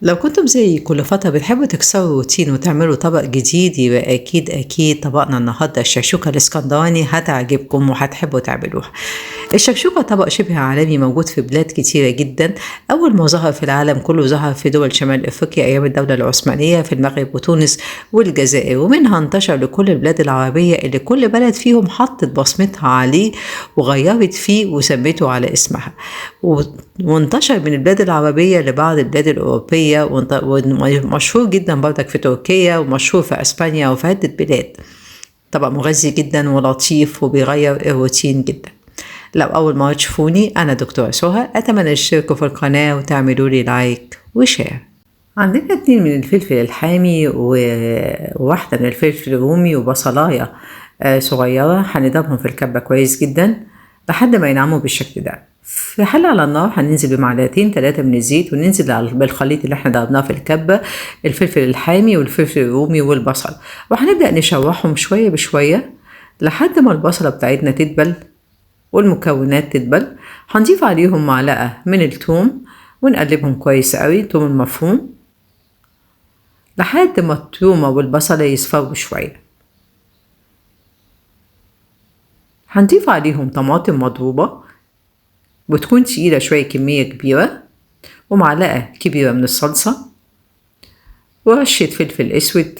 لو كنتم زي كل فترة بتحبوا تكسروا روتين وتعملوا طبق جديد، يبقى أكيد طبقنا النهاردة الشكشوكة الإسكندراني هتعجبكم وهتحبوا تعملوها. الشكشوكة طبق شبه عالمي موجود في بلاد كتيرة جدا. أول ما ظهر في العالم كله ظهر في دول شمال أفريقيا أيام الدولة العثمانية في المغرب وتونس والجزائر، ومنها انتشر لكل البلاد العربية اللي كل بلد فيهم حطت بصمتها عليه وغيرت فيه وسميته على اسمها. وانتشر من البلاد العربية لبعض البلاد الأوروبية، ومشهور جدا برضك في تركيا ومشهور في أسبانيا وفي عدة بلاد. طبق مغذي جدا ولطيف وبيغير الروتين جدا. لو أول مرة تشوفوني أنا دكتورة سهى، أتمنى تشتركوا في القناة وتعملوا لي لايك وشير. عندنا 2 من الفلفل الحامي وواحدة من الفلفل الرومي وبصلاية صغيرة، هنضربهم في الكبة كويس جدا لحد ما ينعموا بالشكل ده. في حلة على النار هننزل بمعلقتين 3 من الزيت، وننزل بالخليط اللي احنا ضربناه في الكبة، الفلفل الحامي والفلفل الرومي والبصل، وهنبدأ نشوحهم شوية بشوية لحد ما البصلة بتاعتنا تدبل والمكونات تدبل. هنضيف عليهم معلقة من الثوم ونقلبهم كويس قوي، الثوم المفروم، لحد ما الثومة والبصلة يصفروا شوية. هنضيف عليهم طماطم مضروبة وتكون تقيلة شوية، كمية كبيرة، ومعلقة كبيرة من الصلصة، ورشة فلفل اسود،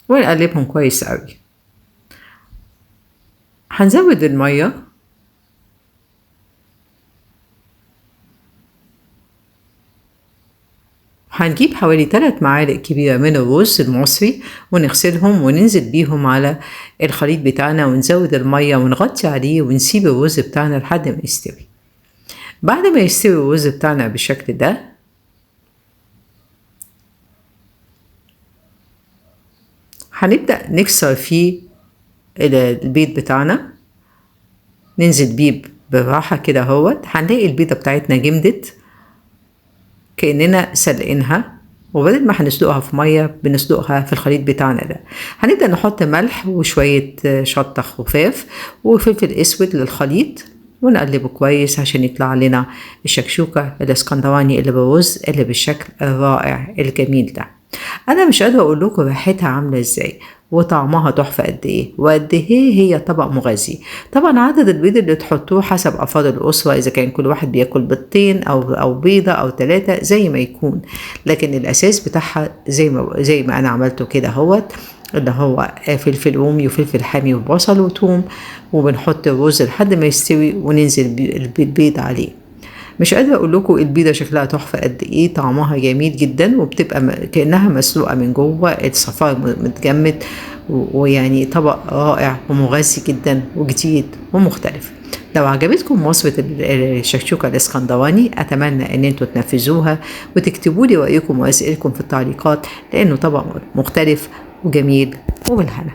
ونقلبهم كويس قوي. هنزود المية، هنجيب حوالي 3 معالق كبيرة من الرز المصري ونغسلهم وننزل بيهم على الخليط بتاعنا، ونزود المية ونغطي عليه ونسيب الرز بتاعنا لحد ما يستوي. بعد ما يستوي الرز بتاعنا بالشكل ده، هنبدأ نكسر فيه البيض بتاعنا، ننزل بيه بالراحة كده اهوت. هنلاقي البيضة بتاعتنا جمدت كأننا سلقينها، وبدل ما هنسلقها في مية بنسلقها في الخليط بتاعنا ده. هنبدأ نحط ملح وشوية شطة خفاف وفلفل اسود للخليط، ونقلبه كويس عشان يطلع لنا الشكشوكة الاسكندراني اللي بالرز اللي بالشكل الرائع الجميل ده. انا مش قادرة اقول لكم ريحتها عاملة ازاي وطعمها تحفة قد ايه وقد ايه هي طبق مغذي. طبعا عدد البيض اللي تحطوه حسب افراد الاسرة، اذا كان كل واحد بياكل بيضتين او بيضة او 3 زي ما يكون، لكن الاساس بتاعها زي ما انا عملته كده اهوت، اللي هو فلفل رومي وفلفل حامي وبصل وثوم، وبنحط الرز لحد ما يستوي وننزل بالبيض عليه. مش قادرة اقول لكم البيضة شكلها تحفة قد ايه، طعمها جميل جدا وبتبقى كأنها مسلوقة من جوه، الصفار متجمد، ويعني طبق رائع ومغذي جدا وجديد ومختلف. لو عجبتكم وصفة الشكشوكة الاسكندراني اتمنى ان انتوا تنفذوها وتكتبوا لي رأيكم واسئلتكم في التعليقات، لانه طبق مختلف وجميل وبالهنا.